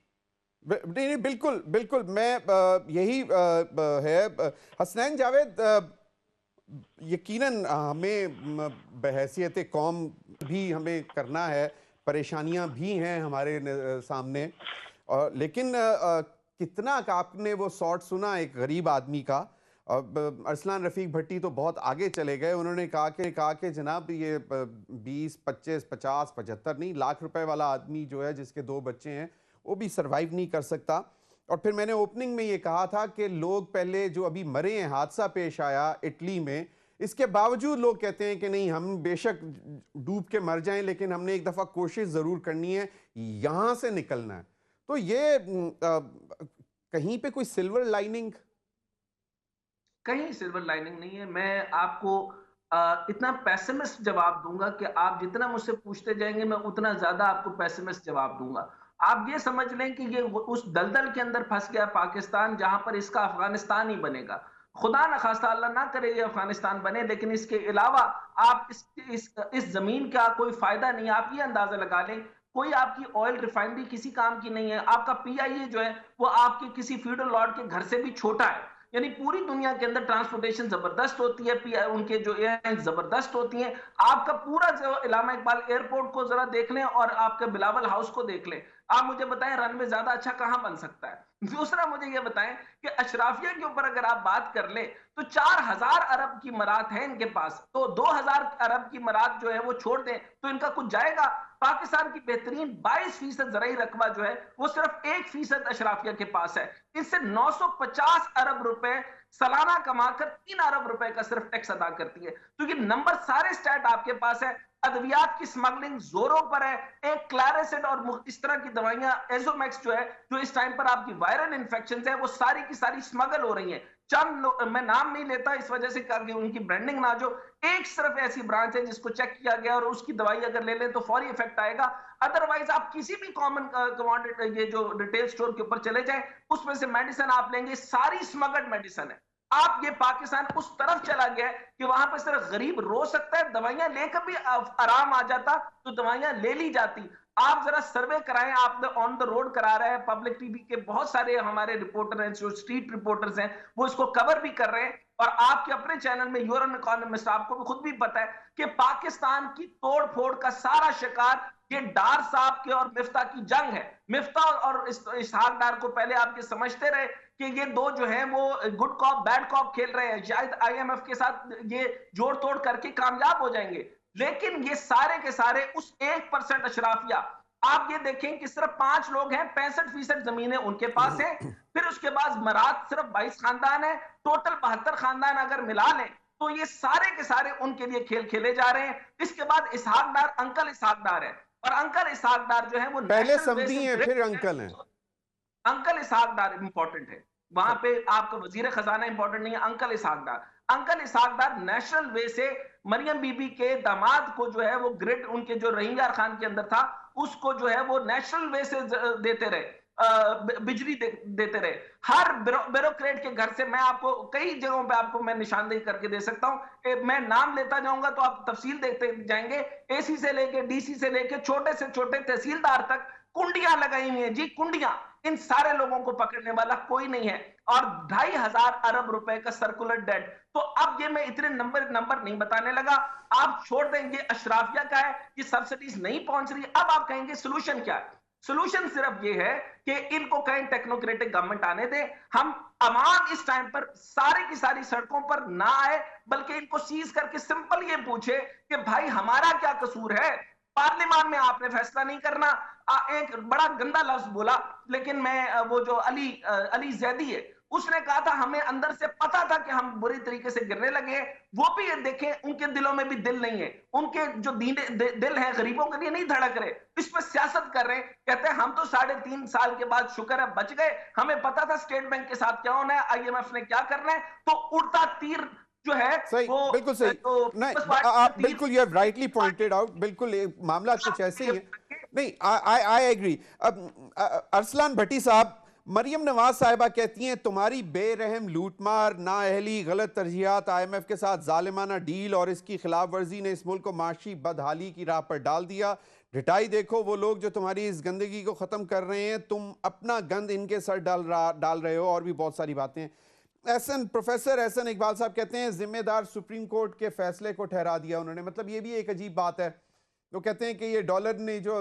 नहीं बिल्कुल बिल्कुल, मैं यही है हसनैन जावेद, यकीनन हमें बहैसियत कौम भी हमें करना है, परेशानियां भी हैं हमारे सामने, और लेकिन कितना आपने वो शॉट सुना एक गरीब आदमी का। अरसलान रफ़ीक भट्टी तो बहुत आगे चले गए, उन्होंने कहा कि जनाब ये 20 25 50 75 नहीं लाख रुपए वाला आदमी जो है जिसके 2 बच्चे हैं वो भी सरवाइव नहीं कर सकता। और फिर मैंने ओपनिंग में ये कहा था कि लोग पहले जो अभी मरे हैं, हादसा पेश आया इटली में, इसके बावजूद लोग कहते हैं कि नहीं हम बेशक डूब के मर जाएं लेकिन हमने एक दफ़ा कोशिश ज़रूर करनी है, यहाँ से निकलना है। तो ये कहीं पे कोई सिल्वर लाइनिंग? कहीं सिल्वर लाइनिंग नहीं है। मैं आपको इतना पैसिमिस्ट जवाब दूंगा कि आप जितना मुझसे पूछते जाएंगे मैं उतना ज्यादा आपको पैसिमिस्ट जवाब दूंगा। आप ये समझ लें कि ये उस दलदल के अंदर फंस गया पाकिस्तान, जहां पर इसका अफगानिस्तान ही बनेगा। खुदा न खास्ता, अल्लाह ना करे ये अफगानिस्तान बने, लेकिन इसके अलावा आप इस जमीन का कोई फायदा नहीं। आप ये अंदाजा लगा लें कोई आपकी ऑयल रिफाइनरी किसी काम की नहीं है। आपका PIA जो है वो आपके किसी फ्यूडल लॉर्ड के घर से भी छोटा है। यानी पूरी दुनिया के अंदर ट्रांसपोर्टेशन जबरदस्त होती है, उनके जो एयरलाइंस जबरदस्त होती हैं। आपका पूरा जो इलामा इकबाल एयरपोर्ट को जरा देख लें और आपके बिलावल हाउस को देख लें, आप मुझे बताएं रनवे ज्यादा अच्छा कहां बन सकता है। दूसरा मुझे ये बताएं कि अशराफिया के ऊपर अगर आप बात कर ले तो 4000 अरब की मरात है इनके पास, तो 2000 अरब की मरात जो है वो छोड़ दें तो इनका कुछ जाएगा। पाकिस्तान की बेहतरीन 22% ज़राई रकबा जो है वो सिर्फ 1% अशराफिया के पास है। इससे 950 अरब रुपए सालाना कमाकर 3 अरब रुपए का सिर्फ टैक्स अदा करती है। तो ये नंबर सारे स्टैट आपके पास है। अद्वियात की स्मगलिंग जोरों पर है। एक क्लैरेसिड और इस तरह की दवाइयां एजोमैक्स जो है, जो इस टाइम पर आपकी वायरल इंफेक्शन है, वो सारी की सारी स्मगल हो रही है। चंद मैं नाम नहीं लेता इस वजह से कि उनकी ब्रांडिंग ना, जो एक सिर्फ ऐसी ब्रांच है जिसको चेक किया गया और उसकी दवाई अगर ले लें तो फौरी इफेक्ट आएगा। अदरवाइज आप किसी भी कॉमन कमोडिटी ये जो रिटेल स्टोर के ऊपर चले जाएं, उसमें से मेडिसिन आप लेंगे सारी स्मगल्ड मेडिसिन है। आप ये पाकिस्तान उस तरफ चला गया कि वहां पर सिर्फ गरीब रो सकता है, दवाइयां लेकर भी आराम आ जाता तो दवाइयां ले ली जाती। आप जरा सर्वे कराएं, आप ऑन द रोड करा रहे हैं, पब्लिक टीवी के बहुत सारे हमारे रिपोर्टर हैं जो स्ट्रीट रिपोर्टर्स हैं वो इसको कवर भी कर रहे हैं। और आपके अपने चैनल में यूरन इकोनॉमिस्ट, आपको भी खुद भी पता है कि पाकिस्तान की तोड़ फोड़ का सारा शिकार ये डार साहब के और मिफ्ता की जंग है। मिफ्ता और इसहाक डार को पहले आपके समझते रहे कि ये दो जो है वो गुड कॉप बैड कॉप खेल रहे हैं, शायद आईएमएफ के साथ ये जोड़ तोड़ करके कामयाब हो जाएंगे, लेकिन ये सारे के सारे उस 1% अशराफिया। आप ये देखें कि सिर्फ 5 लोग हैं, 65% जमीनें उनके पास हैं। फिर उसके बाद मरात सिर्फ 22 खानदान है, टोटल 72 खानदान अगर मिला लें तो ये सारे के सारे उनके लिए खेल खेले जा रहे हैं। इसके बाद इसहाक डार, अंकल इसहाक डार है, और अंकल इसहाक डार जो है वो पहले समधी हैं फिर अंकल हैं। अंकल इसहाक डार इंपॉर्टेंट है, वहां पे आपका वजीर खजाना इंपॉर्टेंट नहीं है, अंकल इसहाक डार। अंकल इसहाक डार नेशनल वे से मरियम बीबी के दामाद को जो है वो ग्रिड उनके जो रहीम यार खान के अंदर था उसको जो है वो नेशनल वे से देते रहे, बिजली देते रहे। हर ब्यूरोक्रेट के घर से, मैं आपको कई जगहों पे आपको मैं निशानदेही करके दे सकता हूं, मैं नाम लेता जाऊंगा तो आप तफसील देखते जाएंगे। एसी से लेके डीसी से लेके छोटे से छोटे तहसीलदार तक कुंडियां लगाई हुई हैं जी, कुंडियां। इन सारे लोगों को पकड़ने वाला कोई नहीं है, और 2,500 अरब रुपए का सर्कुलर डेट। तो अब ये मैं इतने नंबर नहीं बताने लगा, आप छोड़ देंगे अशराफिया का है कि सब्सिडीज नहीं पहुंच रही। अब आप कहेंगे सोल्यूशन क्या है? सोल्यूशन सिर्फ ये है कि इनको कहीं टेक्नोक्रेटिक गवर्नमेंट आने दे, हम अवाम इस टाइम पर सारी की सारी सड़कों पर ना आए, बल्कि इनको सीज करके सिंपल ये पूछे कि भाई हमारा क्या कसूर है, पार्लियामान में आपने फैसला नहीं करना। एक बड़ा गंदा लफ्ज बोला, लेकिन मैं वो जो अली जैदी है उसने कहा था हमें अंदर से पता था कि हम बुरी तरीके से गिरने लगे हैं। वो भी ये देखें, उनके दिलों में भी दिल नहीं है, उनके जो दिल है गरीबों के लिए नहीं धड़क रहे, इस पर सियासत कर रहे हैं। कहते हैं हम तो 3.5 साल के बाद शुक्र है बच गए, हमें पता था स्टेट बैंक के साथ क्या होना है, आईएमएफ ने क्या करना है। तो उड़ता तीर जो है सही, वो बिल्कुल सही, तो नहीं आप बिल्कुल you have rightly pointed out, बिल्कुल मामला कुछ ऐसे ही है। नहीं, आई एग्री। अब अरसलान भट्टी साहब, मरियम नवाज साहिबा कहती हैं तुम्हारी बेरहम लूटमार, नाअहली, गलत तरजीहात, आईएमएफ के साथ जालिमाना डील और इसकी खिलाफ वर्जी ने इस मुल्क को माशी बदहाली की राह पर डाल दिया। ढिठाई देखो, वो लोग जो तुम्हारी इस गंदगी को ख़त्म कर रहे हैं, तुम अपना गंद इनके सर डाल रहे हो, और भी बहुत सारी बातें। प्रोफेसर एहसन इकबाल साहब कहते हैं जिम्मेदार सुप्रीम कोर्ट के फैसले को ठहरा दिया उन्होंने। मतलब ये भी एक अजीब बात है। वो कहते हैं कि ये डॉलर ने जो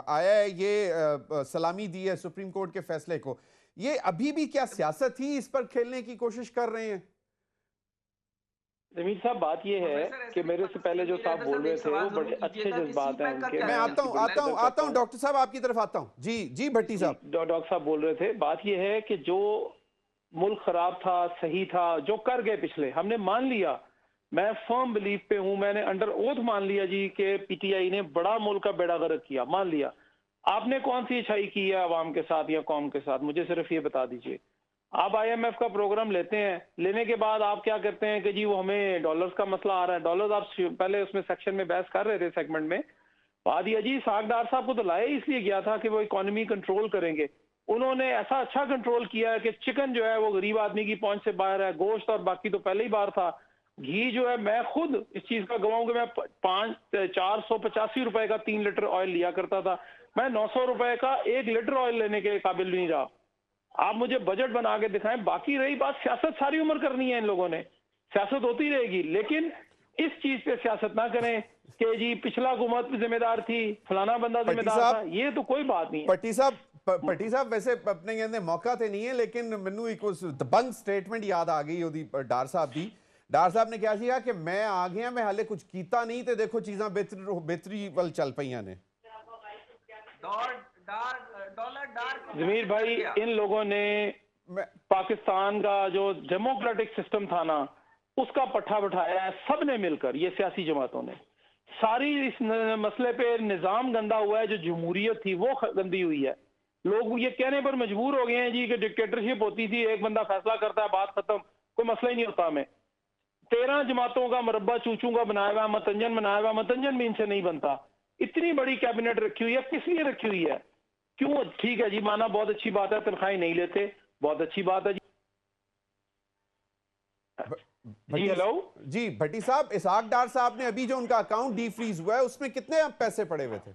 आया है, ये सलामी दी है सुप्रीम कोर्ट के फैसले को। ये अभी भी क्या सियासत ही इस पर खेलने की कोशिश कर रहे हैं? जमीर साहब, बात ये है कि मेरे से पहले जो साहब बोल रहे थे वो बड़े अच्छे जज्बात हैं उनके। मैं आता हूं डॉक्टर साहब, आपकी तरफ आता हूं। जी भट्टी साहब। डॉक्टर साहब बोल रहे थे, बात ये है कि जो मुल्क खराब था, सही था, जो कर गए पिछले, हमने मान लिया। मैं फर्म बिलीफ पे हूं, मैंने अंडर ओथ मान लिया जी कि पीटीआई ने बड़ा मुल्क का बेड़ा गर्क किया, मान लिया। आपने कौन सी अच्छाई की है आवाम के साथ या कौम के साथ, मुझे सिर्फ ये बता दीजिए। आप आईएमएफ का प्रोग्राम लेते हैं, लेने के बाद आप क्या करते हैं कि जी वो हमें डॉलर्स का मसला आ रहा है। डॉलर्स आप पहले उसमें सेक्शन में बहस कर रहे थे, सेगमेंट में बात यह जी सागदार साहब को तो लाया इसलिए गया था कि वो इकोनॉमी कंट्रोल करेंगे। उन्होंने ऐसा अच्छा कंट्रोल किया है कि चिकन जो है वो गरीब आदमी की पहुंच से बाहर है, गोश्त और बाकी तो पहले ही बाहर था। घी जो है, मैं खुद इस चीज का गवाह हूं कि मैं 485 रुपए का 3 लीटर ऑयल लिया करता था, मैं 900 रुपए का 1 लीटर ऑयल लेने के काबिल नहीं रहा। आप मुझे बजट बना के दिखाएं। बाकी रही बात, सियासत सारी उम्र करनी है इन लोगों ने, सियासत होती रहेगी, लेकिन इस चीज पे सियासत ना करें कि जी पिछला हुकूमत जिम्मेदार थी, फलाना बंदा जिम्मेदार था, ये तो कोई बात नहीं है। पट्टी साहब वैसे अपने कहते मौका तो नहीं है, लेकिन मैनू एक उस दबंग स्टेटमेंट याद आ गई ओदी डार साहब दी। डार साहब ने क्या किया कि मैं आ गया, मैं हाले कुछ कीता नहीं ते देखो चीज़ां बेहतरी वल चल पईयां ने। जमीर भाई, इन लोगों ने पाकिस्तान का जो डेमोक्रेटिक सिस्टम था ना, उसका पट्टा बिठाया है सबने मिलकर, ये सियासी जमातों ने। सारी इस मसले पे निजाम गंदा हुआ है, जो जमहूरियत थी वो गंदी हुई है। लोग ये कहने पर मजबूर हो गए हैं जी कि डिक्टेटरशिप होती थी, एक बंदा फैसला करता है, बात खत्म, कोई मसला ही नहीं होता। हमें 13 जमातों का मुरब्बा चूचू का बनाया हुआ, मतंजन बनाया हुआ, मतंजन भी इनसे नहीं बनता। इतनी बड़ी कैबिनेट रखी हुई है, किस लिए रखी हुई है? क्यों? ठीक है जी, माना बहुत अच्छी बात है, तनख्वाही नहीं लेते, बहुत अच्छी बात है जी। हेलो जी भट्टी साहब, इसहाक डार साहब ने अभी जो उनका अकाउंट डीफ्रीज हुआ है उसमें कितने पैसे पड़े हुए थे?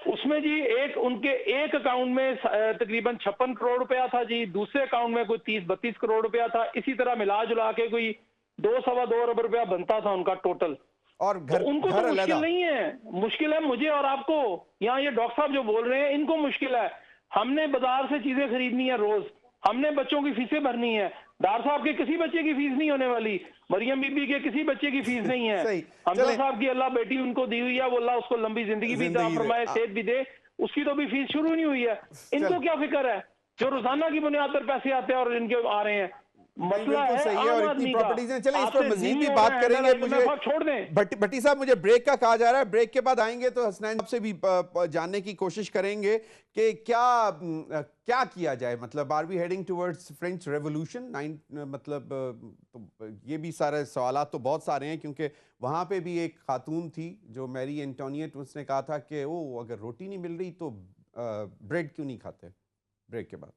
उसमें जी एक उनके एक अकाउंट में तकरीबन 56 करोड़ रुपया था जी, दूसरे अकाउंट में कोई 30-32 करोड़ रुपया था। इसी तरह मिला जुला के कोई 2-2.25 अरब रुपया बनता था उनका टोटल। और घर तो उनको घर तो मुश्किल अलग नहीं है, मुश्किल है मुझे और आपको। यहाँ ये डॉक्टर साहब जो बोल रहे हैं इनको मुश्किल है। हमने बाजार से चीजें खरीदनी है रोज, हमने बच्चों की फीसें भरनी है। डार साहब के किसी बच्चे की फीस नहीं होने वाली, मरियम बीबी के किसी बच्चे की फीस नहीं है। हमजा साहब की अल्लाह बेटी उनको दी हुई है, वो अल्लाह उसको लंबी जिंदगी भी अता फरमाए, सेहत भी दे, उसकी तो भी फीस शुरू नहीं हुई है। इनको क्या फिक्र है जो रोजाना की बुनियाद पर पैसे आते हैं और इनके आ रहे हैं। मसला है सही है, और इतनी प्रॉपर्टीज हैं। चलें इस पर मजीद भी नहीं बात हो रहा है, करेंगे। मुझे छोड़ दें। भट्टी साहब, मुझे ब्रेक का कहा जा रहा है, ब्रेक के बाद आएंगे तो हसनैन साहब से भी जानने की कोशिश करेंगे कि क्या किया जाए। मतलब are we heading towards French revolution? मतलब तो ये भी सारे सवालात तो बहुत सारे हैं, क्योंकि वहाँ पे भी एक खातून थी जो मैरी एंटोनियट, उसने कहा था कि वो अगर रोटी नहीं मिल रही तो ब्रेड क्यों नहीं खाते। ब्रेक के बाद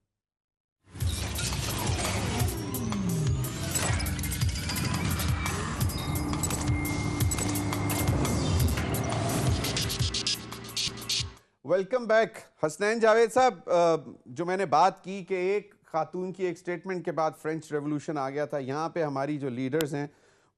वेलकम बैक। हसनैन जावेद साहब, जो मैंने बात की कि एक खातून की एक स्टेटमेंट के बाद फ्रेंच रेवोल्यूशन आ गया था, यहाँ पे हमारी जो लीडर्स हैं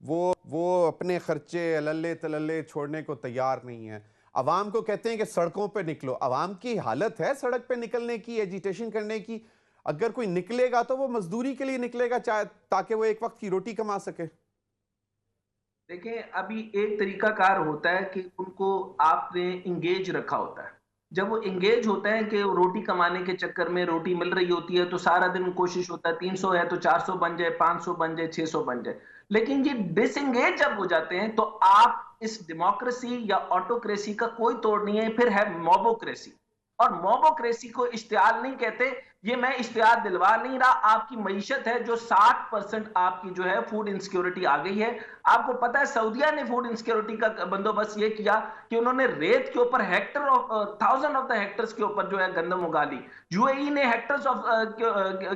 वो अपने खर्चे अल्ले तलल्ले छोड़ने को तैयार नहीं है। अवाम को कहते हैं कि सड़कों पे निकलो। अवाम की हालत है सड़क पे निकलने की, एजिटेशन करने की। अगर कोई निकलेगा तो वो मजदूरी के लिए निकलेगा, ताकि वो एक वक्त की रोटी कमा सके। देखिए, अभी एक तरीकाकार होता है कि उनको आपने इंगेज रखा होता है। जब वो इंगेज होते हैं कि रोटी कमाने के चक्कर में, रोटी मिल रही होती है तो सारा दिन कोशिश होता है 300 है तो 400 बन जाए, 500 बन जाए, 600 बन जाए। लेकिन ये डिसएंगेज जब हो जाते हैं तो आप इस डेमोक्रेसी या ऑटोक्रेसी का कोई तोड़ नहीं है, फिर है मॉबोक्रेसी। और मॉबोक्रेसी को इश्तिहाल नहीं कहते, ये मैं इश्तिहाल दिलवा नहीं रहा। आपकी मईशत है जो 60% आपकी जो है फूड इनसिक्योरिटी आ गई है। आपको पता है सऊदिया ने फूड इनसिक्योरिटी का बंदोबस्त ये किया कि उन्होंने रेत के ऊपर Hector of 1000 of the hectares के ऊपर जो है गंदम उगा ली। यूएई ने हेक्टर्स ऑफ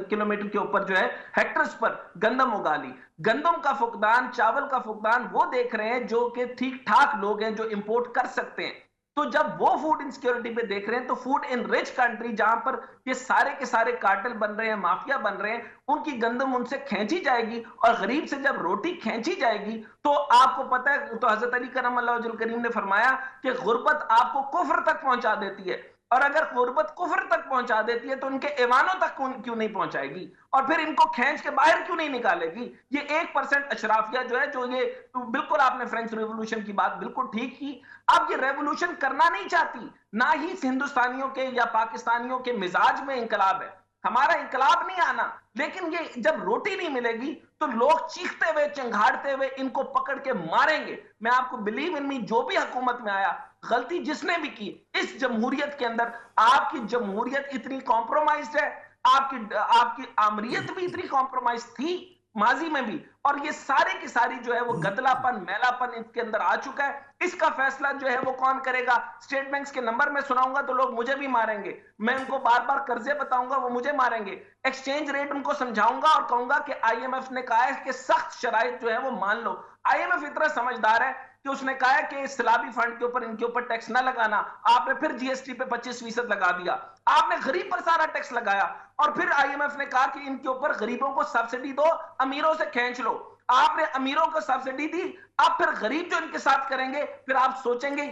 किलोमीटर के ऊपर जो है हेक्टर्स पर गंदम उगा ली। गंदम का फुकदान, चावल का फुकदान वो देख रहे हैं जो कि ठीक ठाक लोग हैं जो इंपोर्ट कर सकते हैं। तो जब वो फूड इनसिक्योरिटी पे देख रहे हैं तो फूड इन रिच कंट्री, जहां पर ये सारे के सारे कार्टेल बन रहे हैं, माफिया बन रहे हैं, उनकी गंदम उनसे खींची जाएगी। और गरीब से जब रोटी खींची जाएगी तो आपको पता है, तो हजरत अली करम करीम ने फरमाया कि गुर्बत आपको कुफ्र तक पहुंचा देती है, और अगर गुर्बत कुफ्र तक पहुंचा देती है तो उनके ईमानों तक क्यों नहीं पहुंचाएगी, और फिर इनको खींच के बाहर क्यों नहीं निकालेगी। ये 1% अशराफिया जो है, जो ये बिल्कुल आपने फ्रेंच रेवोल्यूशन की बात बिल्कुल ठीक की। अब ये रेवोल्यूशन करना नहीं चाहती, ना ही हिंदुस्तानियों के या पाकिस्तानियों के मिजाज में इंकलाब है। हमारा इंकलाब नहीं आना, लेकिन ये जब रोटी नहीं मिलेगी तो लोग चीखते हुए, चिंघाड़ते हुए इनको पकड़ के मारेंगे। मैं आपको बिलीव इन मी, जो भी हुकूमत में आया, गलती जिसने भी की इस जमहूरियत के अंदर, आपकी जमहूरियत इतनी कॉम्प्रोमाइज्ड है, आपकी आमरीत भी इतनी कॉम्प्रोमाइज थी माजी में भी, और ये सारे की सारी जो है वो गदलापन, मैलापन इसके अंदर आ चुका है। इसका फैसला जो है वो कौन करेगा? स्टेट बैंक्स के नंबर में सुनाऊंगा तो लोग मुझे भी मारेंगे, मैं उनको बार बार कर्जे बताऊंगा वो मुझे मारेंगे, एक्सचेंज रेट उनको समझाऊंगा और कहूंगा कि आईएमएफ ने कहा है कि सख्त शराइत जो है वो मान लो। आईएमएफ इतना समझदार है कि उसने कहा है कि सलाबी फंड के ऊपर, इनके ऊपर टैक्स ना लगाना। आपने फिर जीएसटी पे 25% लगा दिया, आपने गरीब पर सारा टैक्स लगाया, और फिर आईएमएफ ने कहा कि इनके ऊपर गरीबों को सब्सिडी दो, अमीरों से खींच लो। आपने अमीरों को सब्सिडी दी, अब फिर गरीब जो इनके साथ करेंगे, फिर आप सोचेंगे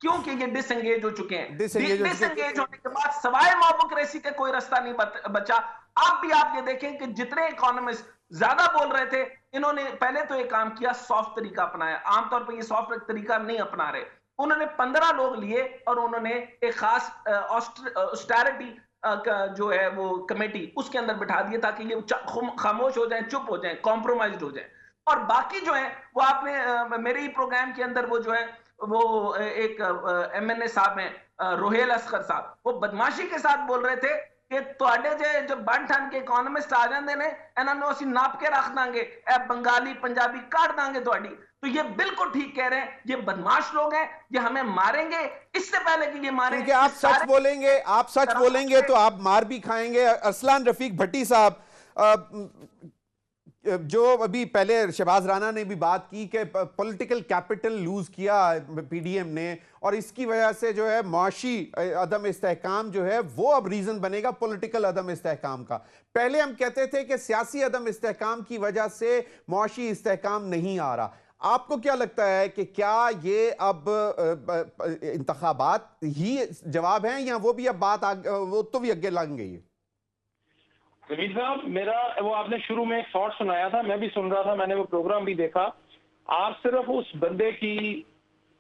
क्योंकि ये डिसएंगेज हो चुके हैं। डिसएंगेज होने के बाद सवाए मॉबोक्रेसी के कोई रास्ता नहीं बचा। अब भी आप ये देखें कि जितने इकोनॉमिस्ट ज्यादा बोल रहे थे, इन्होंने पहले तो एक काम किया, सॉफ्ट तरीका अपनाया। आमतौर पर ये सॉफ्ट तरीका नहीं अपना रहे। उन्होंने 15 लोग लिए और उन्होंने एक खास ऑस्टेरिटी जो है वो कमेटी उसके अंदर बिठा दिया ताकि ये खामोश हो जाए, चुप हो जाए, कॉम्प्रोमाइज हो जाए। और बाकी जो है वो आपने मेरे ही प्रोग्राम के अंदर वो जो है वो एक एमएनए साहब हैं, रोहेल असगर साहब, वो बदमाशी के साथ बोल रहे थे कि ਤੁਹਾਡੇ जो बन ठन के इकोनॉमिस्ट आ जाते हैं, इन्होंने ਅਸੀਂ नाप के रख देंगे, बंगाली पंजाबी काट देंगे ਤੁਹਾਡੀ। तो ये बिल्कुल ठीक कह रहे हैं, ये बदमाश लोग हैं, ये हमें मारेंगे। इससे पहले कि ये मारें, क्योंकि आप सच बोलेंगे तो आप मार भी खाएंगे। अरसलान रफीक भट्टी साहब, जो अभी पहले शहबाज राना ने भी बात की कि पॉलिटिकल कैपिटल लूज किया पीडीएम ने, और इसकी वजह से जो है माशी अदम इस्तेहकाम जो है वो अब रीजन बनेगा पॉलिटिकल अदम इस्तेहकाम का। पहले हम कहते थे कि सियासी अदम इस्तेहकाम की वजह से माशी इस्तेहकाम नहीं आ रहा। आपको क्या लगता है कि क्या ये अब इंतखाबात ही जवाब हैं, या वो भी अब बात वो तो भी आगे लग गई है? जमीर साहब, मेरा वो आपने शुरू में एक शॉर्ट सुनाया था, मैं भी सुन रहा था, मैंने वो प्रोग्राम भी देखा। आप सिर्फ उस बंदे की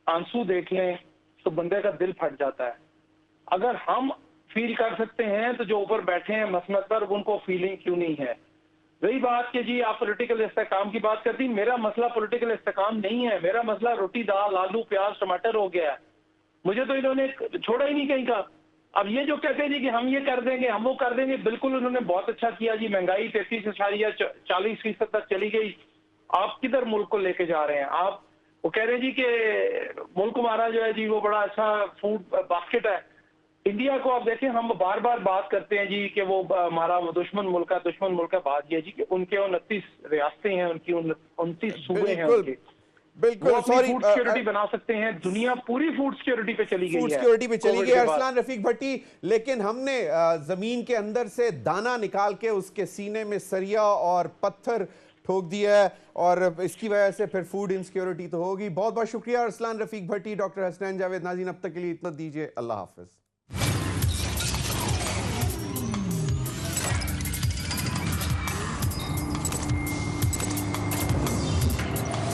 आंसू देख लें तो बंदे का दिल फट जाता है। अगर हम फील कर सकते हैं तो जो ऊपर बैठे हैं मसनद पर, उनको फीलिंग क्यों नहीं है? रही बात कि जी आप पॉलिटिकल इस्तेहकाम की बात करती, मेरा मसला पॉलिटिकल इस्तेहकाम नहीं है, मेरा मसला रोटी दाल आलू प्याज टमाटर हो गया है। मुझे तो इन्होंने छोड़ा ही नहीं कहीं का। अब ये जो कहते हैं जी कि हम ये कर देंगे, हम वो कर देंगे, बिल्कुल उन्होंने बहुत अच्छा किया जी। महंगाई 33.40% तक चली गई। आप किधर मुल्क को लेके जा रहे हैं? आप वो कह रहे हैं जी कि मुल्क हमारा जो है जी वो बड़ा अच्छा फूड बास्केट है। इंडिया को आप देखें, हम बार बार बात करते हैं जी कि वो हमारा दुश्मन मुल्क है, दुश्मन मुल्क है। बात यह जी कि उनके 29 रियासतें हैं, उनकी 29 सूबे हैं उनके। बिल्कुल, सॉरी, फूड सिक्योरिटी बना सकते हैं। दुनिया पूरी फूड सिक्योरिटी पे चली गई है, फूड सिक्योरिटी पे चली गई अरसलान रफीक भट्टी। लेकिन हमने जमीन के अंदर से दाना निकाल के उसके सीने में सरिया और पत्थर ठोक दिया है, और इसकी वजह से फिर फूड इनसिक्योरिटी तो होगी। बहुत बहुत शुक्रिया अरसलान रफीक भट्टी, डॉक्टर हसनैन जावेद। नाज़रीन, अब तक के लिए इतना दीजिए, अल्लाह हाफिज।